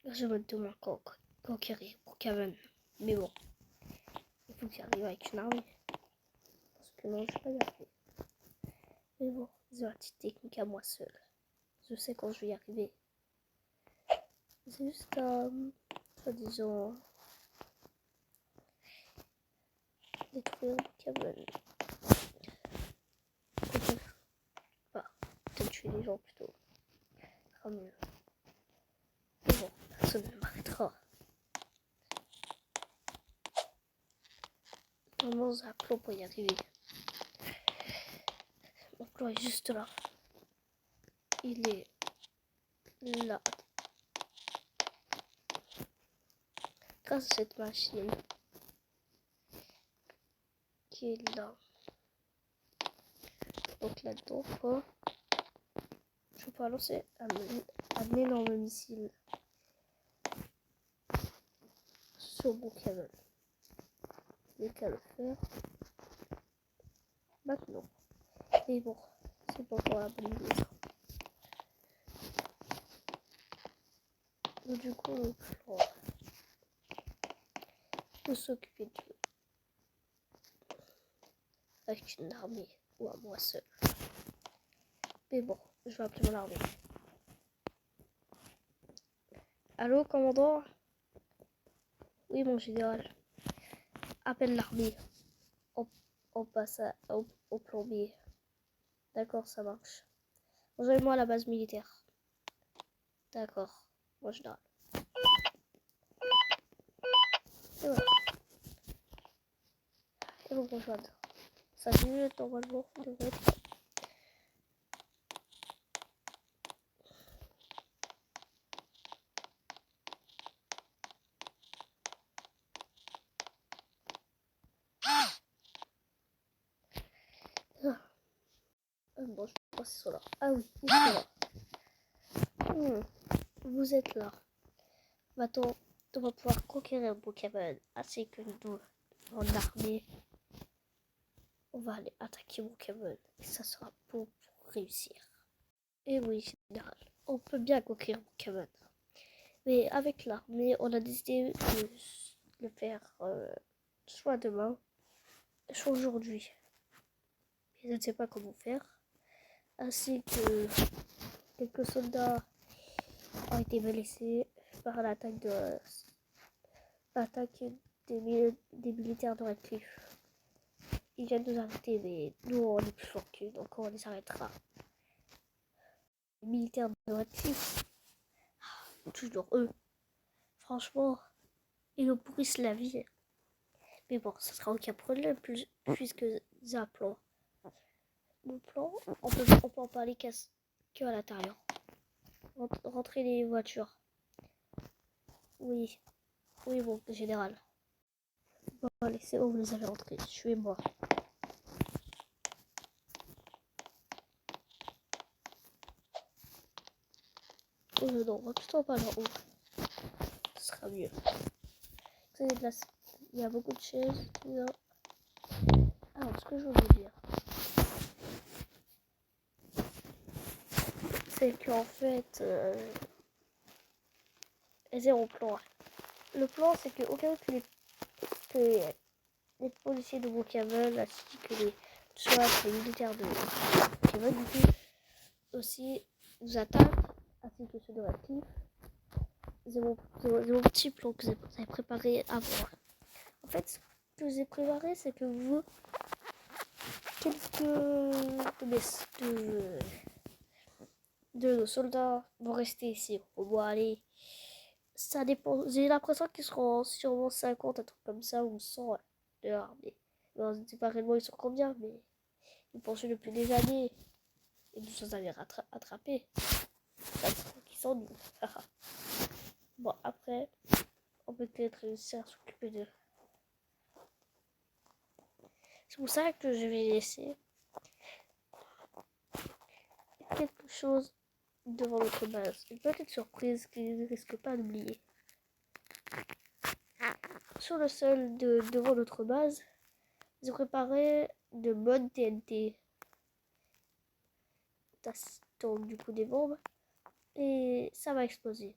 Je me demande conquérir pour Kevin. Mais bon, il faut qu'il arrive avec une armée. Parce que non, je vais pas y arriver. Mais bon, c'est ma petite technique à moi seul. Je sais quand je vais y arriver. C'est juste soi-disant, détruire Kevin. Peut-être tuer les gens plutôt. Ce sera mieux. Mais bon, personne ne m'arrêtera. Vraiment, j'ai un plan pour y arriver. Mon plan est juste là. Il est là. Grâce à cette machine qui est là. Donc là-dedans, quoi, je peux lancer un énorme missile sur mon camion. Je n'ai qu'à le faire maintenant. Et bon, c'est pas encore la bonne idée. Donc, du coup, le plan de s'occuper de avec une armée ou à moi seul. Mais bon, je vais appeler mon armée. Allô, commandant? Oui, mon général. Appelle l'armée. On passe au plan B. D'accord, ça marche. Rejoignez-moi à la base militaire. D'accord, mon général. Et voilà. Et vous rejoindre. 5 minutes normalement, devrait être. Bon, je sais pas s'ils sont là. Ah oui, ils sont là. Vous êtes là. Maintenant, on va pouvoir conquérir Pokémon ainsi que nous, en armée. On va aller attaquer Pokémon et ça sera pour réussir. Et oui, général, on peut bien conquérir Pokémon. Mais avec l'armée, on a décidé de le faire soit demain, soit aujourd'hui. Je ne sais pas comment faire. Ainsi que quelques soldats ont été blessés par l'attaque des militaires de Redcliffe. Ils viennent nous arrêter, mais nous on est plus forts qu'eux, donc on les arrêtera. Les militaires de Redcliffe, toujours eux. Franchement, ils nous pourrissent la vie. Mais bon, ça sera aucun problème puisque c'est un plan. Le plan, on peut en parler qu'à l'intérieur. Rentrer les voitures. Oui, oui, bon, général. Bon, allez, c'est bon, vous les avez rentrés. Suivez-moi. Non, on va plutôt pas là-haut. Ce sera mieux. Il y a beaucoup de chaises. Alors, ce que je veux vous dire, c'est qu'en fait, zéro plan. Le plan, c'est qu'au cas où que les policiers de Pokémon, ainsi que les militaires de Pokémon, du coup, aussi nous attaquent, ainsi que ceux de Redcliffe. C'est mon petit plan que vous avez préparé avant. En fait, ce que j'ai préparé, c'est que de nos soldats vont rester ici. On va aller. Ça dépend. J'ai l'impression qu'ils seront sûrement 50, un truc comme ça, ou 100 de l'armée. On ne sait pas réellement ils sont combien, mais ils poursuivent depuis des années. Et nous sommes allés attraper. Qui sont nous. Bon, après, on peut peut-être réussir à s'occuper d'eux. C'est pour ça que je vais laisser quelque chose devant notre base. Une petite surprise qu'ils ne risquent pas d'oublier. Sur le sol devant notre base, j'ai préparé de bonnes TNT. Donc du coup des bombes. Et ça va exploser.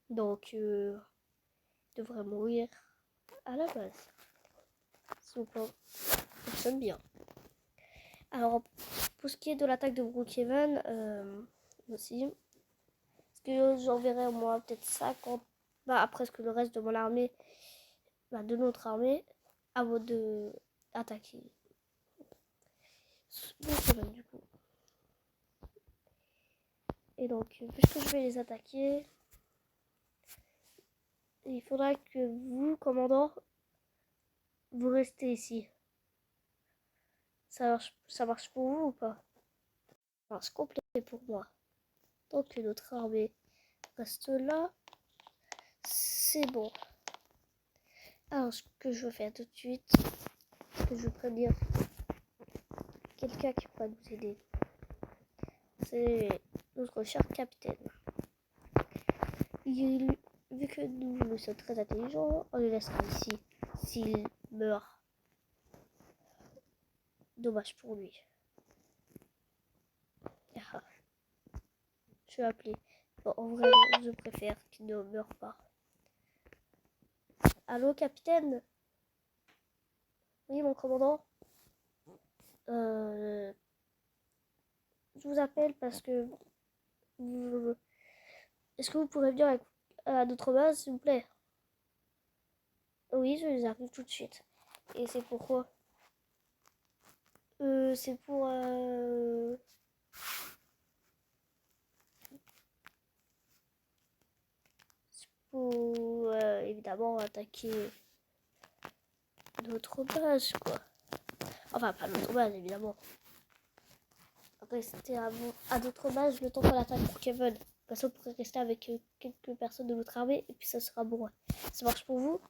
Donc, il devrait mourir à la base. Si on fonctionne bien. Alors, pour ce qui est de l'attaque de Brookhaven, aussi, parce que j'enverrai moi peut-être 50, presque le reste de mon armée, de notre armée, avant de attaquer Brookhaven du coup. Et donc, puisque je vais les attaquer, il faudra que vous, commandant, vous restez ici. Ça marche pour vous ou pas? Ça marche complet pour moi. Donc notre armée reste là. C'est bon. Alors ce que je veux faire tout de suite, c'est que je veux prévenir quelqu'un qui pourra nous aider. C'est notre cher capitaine. Vu que nous sommes très intelligents, on le laissera ici. S'il meurt, dommage pour lui. Je vais appeler. Bon, en vrai, non, je préfère qu'il ne meure pas. Allô, capitaine? Oui, mon commandant? Je vous appelle parce que... Est-ce que vous pourrez venir à notre base, s'il vous plaît? Oui, je les arrive tout de suite. Et c'est pourquoi? C'est pour évidemment attaquer notre base, quoi. Enfin, pas notre base, évidemment. Rester à notre base le temps qu'on attaque pour Kevin. Comme ça, on pourrait rester avec quelques personnes de notre armée et puis ça sera bon. Ça marche pour vous?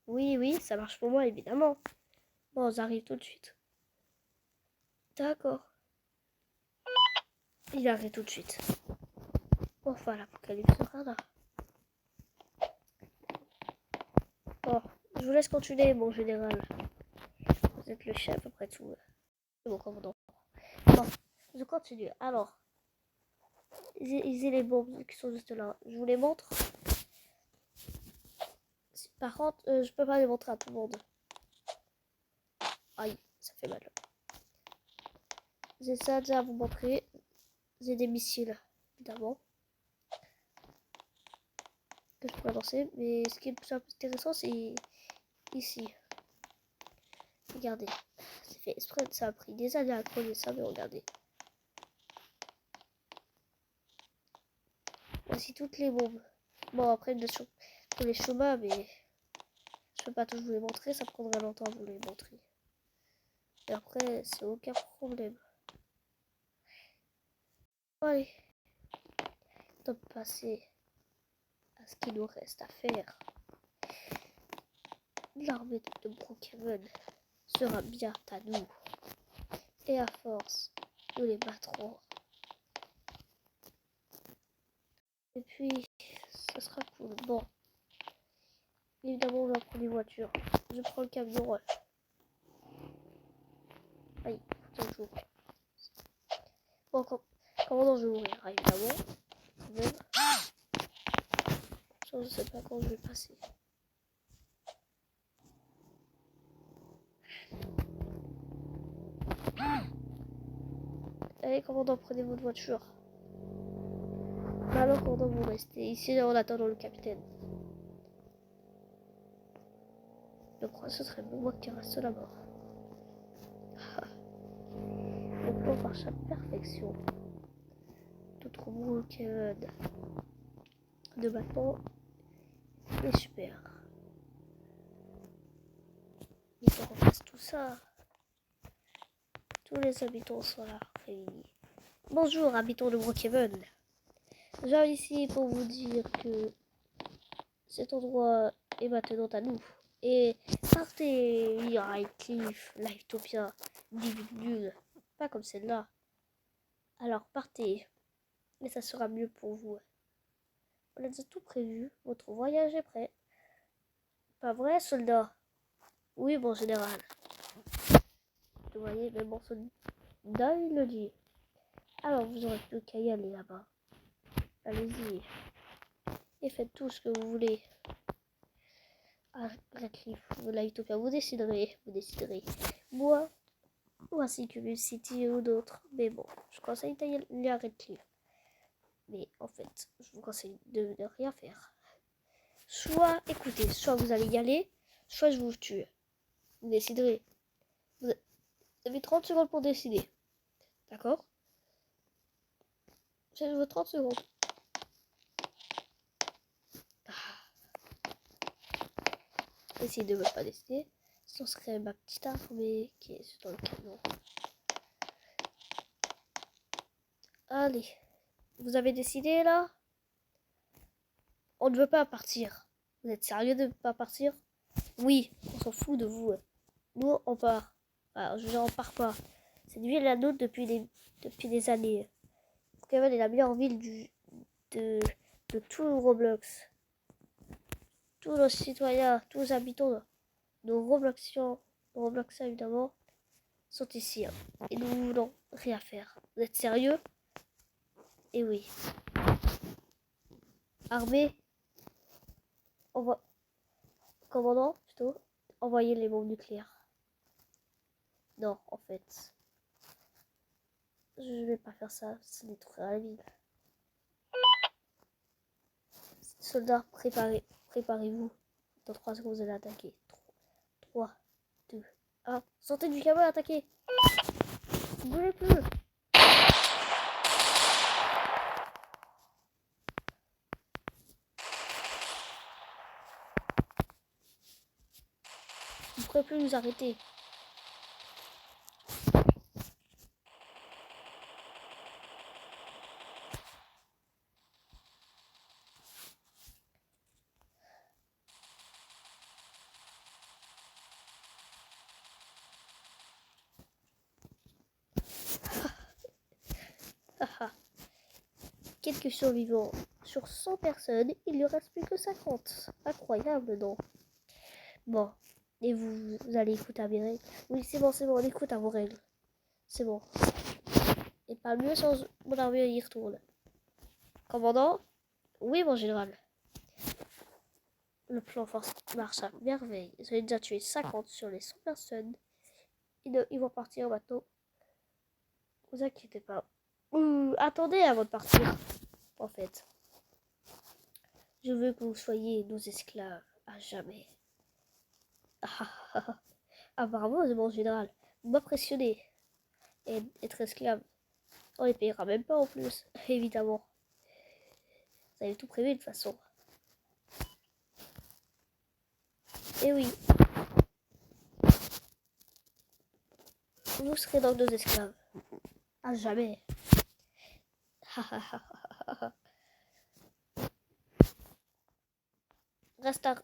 Oui, ça marche pour moi, évidemment. Bon, on arrive tout de suite. D'accord. Il arrive tout de suite. Bon, enfin, l'apocalypse sera là. Bon, je vous laisse continuer, mon général. Vous êtes le chef, après tout. C'est bon, commandant. Bon, je continue. Alors, ils les bombes qui sont juste là. Je vous les montre. Par contre, je peux pas les montrer à tout le monde. Aïe, ça fait mal. J'ai ça déjà à vous montrer. J'ai des missiles, évidemment, que je pourrais lancer. Mais ce qui est le plus intéressant, c'est ici. Regardez. C'est fait exprès. Ça a pris des années à creuser ça, mais regardez. Voici toutes les bombes. Bon, après, bien sûr, pour les chemins, mais je peux pas tous vous les montrer. Ça prendrait longtemps à vous les montrer. Et après, c'est aucun problème. Allez. On va passer à ce qu'il nous reste à faire. L'armée de Brookhaven sera bien à nous. Et à force, nous les battrons. Et puis, ça sera cool. Bon. Évidemment, on va prendre les voitures. Je prends le camion. Aïe, toujours. Bon, comment je vais mourir, évidemment. Quand même. Je ne sais pas quand je vais passer. Allez, commandant, prenez votre voiture. Alors, commandant, vous restez ici en attendant le capitaine. Je crois que ce serait moi qui reste là-bas. Le plan marche à perfection. Notre Brookhaven de maintenant est super. Il faut qu'on fasse tout ça. Tous les habitants sont là réunis. Bonjour, habitants de Brookhaven. J'arrive ici pour vous dire que cet endroit est maintenant à nous. Et partez lire Highcliffe, Livetopia, nul, pas comme celle-là. Alors partez, mais ça sera mieux pour vous. On a déjà tout prévu, votre voyage est prêt. Pas vrai, soldat? Oui, mon général. Vous voyez, même mon soldat, il le dit. Alors vous aurez plus qu'à y aller là-bas. allez-y. Et faites tout ce que vous voulez. Ah, Redcliffe, la Utopia, vous déciderez. Moi, ou ainsi que City ou d'autres. Mais bon, je conseille d'aller à Redcliffe. Mais en fait, je vous conseille de ne rien faire. Soit, écoutez, soit vous allez y aller, soit je vous tue. Vous déciderez. Vous avez 30 secondes pour décider. D'accord? J'ai vos 30 secondes. Essayez de ne pas décider. Ce serait ma petite armée qui est dans le camion. Allez. Vous avez décidé là? On ne veut pas partir. Vous êtes sérieux de ne pas partir? Oui, on s'en fout de vous. Nous, on part. Alors, je n'en pars pas. Cette ville est la nôtre depuis des années. Brookhaven est la meilleure ville de tout Roblox. Tous nos citoyens, tous les habitants, nos Robloxiens évidemment, sont ici. Et nous ne voulons rien faire. Vous êtes sérieux? Eh oui. Armée, commandant, plutôt, envoyez les bombes nucléaires. Non, en fait, je vais pas faire ça, ça détruira la ville. Soldats, préparez-vous. Dans 3 secondes, vous allez attaquer. 3, 2, 1. Sortez du camion, attaquez. Ne bougez plus. Vous ne pourrez plus nous arrêter. Quelques survivants. Sur 100 personnes, il ne reste plus que 50. Incroyable, non? Bon. Et vous allez écouter à mes règles? Oui, c'est bon, on écoute à vos règles. C'est bon. Et pas mieux sans mon armée y retourne. Commandant? Oui, mon général. Le plan marche à merveille. Ils ont déjà tué 50 sur les 100 personnes. Ils vont partir maintenant. Ne vous inquiétez pas. Attendez avant de partir. En fait, je veux que vous soyez nos esclaves à jamais. Ah, bravo, mon général. Vous m'impressionnez. Et être esclave, on les payera même pas en plus, évidemment. Vous avez tout prévu de toute façon. Et oui. Vous serez donc nos esclaves. À jamais. Reste à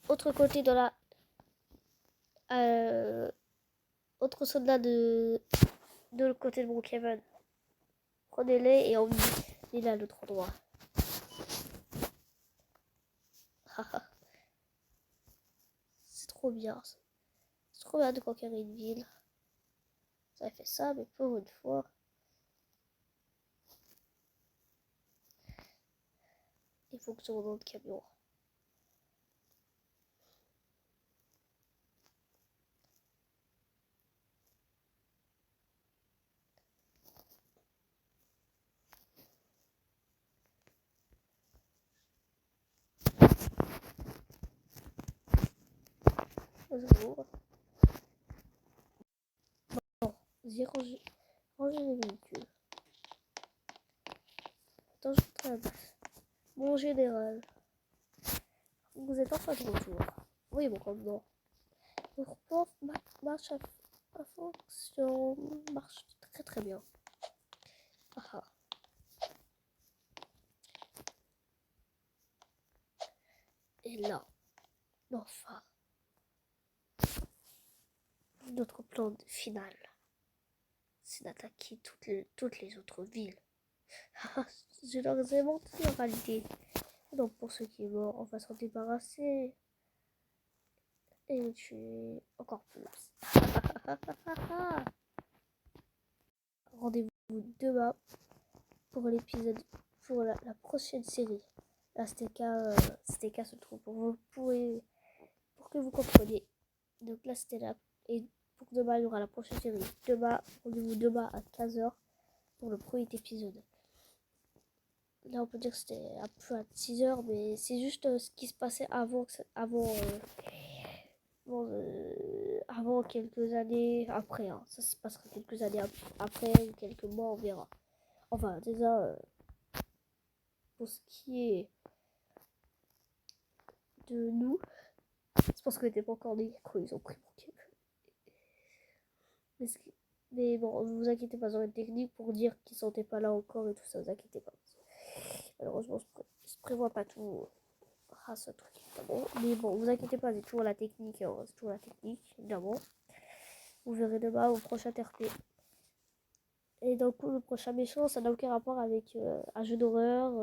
autre côté de la... autre soldat de l'autre côté de Brookhaven. Prenez-les et emmenez-les à l'autre endroit. C'est trop bien. C'est trop bien de conquérir une ville. Ça fait ça, mais pour une fois. Il faut que je rentre dans le camion. Bonjour. Bon, j'ai rangé les véhicules. Attends, je traîne. Mon général, vous êtes enfin de retour. Oui, bon, comme non. Votre plan marche à fonction. Marche très très bien. Ah. Et là, enfin, notre plan final, c'est d'attaquer toutes les autres villes. Je leur ai menti en réalité. Donc pour ceux qui est mort, on va s'en débarrasser. Et le tuer encore plus. Rendez-vous demain pour l'épisode pour la prochaine série. Là, c'était qu'à se trouve pour que vous compreniez. Donc là, c'était là. Et pour demain, il y aura la prochaine série. Demain, rendez-vous demain à 15h pour le premier épisode. Là, on peut dire que c'était un peu à 6h, mais c'est juste ce qui se passait avant quelques années après. Hein. Ça se passera quelques années après ou quelques mois, on verra. Enfin, déjà, pour ce qui est de nous, c'est parce qu'on n'était pas encore nés quand ils ont pris mon câble. Mais bon, ne vous inquiétez pas, dans une technique pour dire qu'ils ne sentaient pas là encore et tout ça, ne vous inquiétez pas. Malheureusement, je ne prévois pas tout à ce truc, évidemment. Mais bon, vous inquiétez pas, c'est toujours la technique, c'est toujours la technique, évidemment. Vous verrez demain au prochain TRP. Et donc, le prochain méchant, ça n'a aucun rapport avec un jeu d'horreur,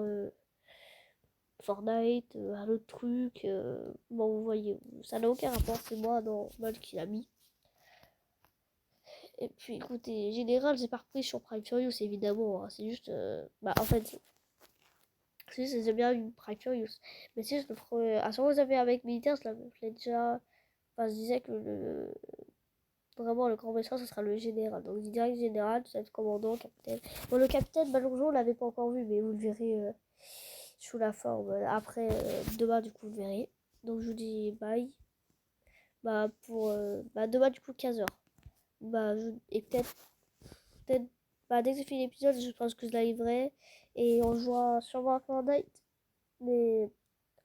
Fortnite, un autre truc. Bon, vous voyez, ça n'a aucun rapport, c'est moi dans Mode qui l'a mis. Et puis écoutez, général, j'ai pas repris sur Prime Furious évidemment. Hein. C'est juste. En fait, c'est juste j'aime bien une Prime Furious. Mais si je le ferais. À ce moment, vous avez avec militaire, je l'ai déjà. Enfin, je disais que vraiment le grand méchant, ce sera le général. Donc, je dirais général, ça va être commandant, capitaine. Bon, le capitaine, malheureusement, on l'avait pas encore vu, mais vous le verrez sous la forme. Après, demain, du coup, vous le verrez. Donc, je vous dis bye. Pour. Demain, du coup, 15h. Et peut-être dès que j'ai fini l'épisode, je pense que je la livrerai et on jouera sûrement à Fortnite, mais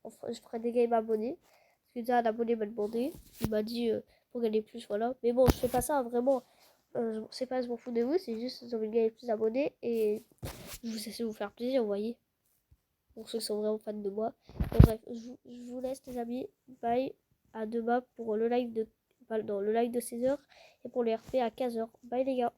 je ferai des games abonnés parce que déjà un abonné m'a demandé, il m'a dit pour gagner plus, voilà. Mais bon, je fais pas ça vraiment, c'est pas je m'en fous de vous, c'est juste j'ai envie de gagner plus d'abonnés et je vous essaie de vous faire plaisir, vous voyez, pour ceux qui sont vraiment fans de moi. Bon, bref, je vous laisse les amis, bye, à demain pour le live de 16h et pour le RP à 15h. Bye les gars.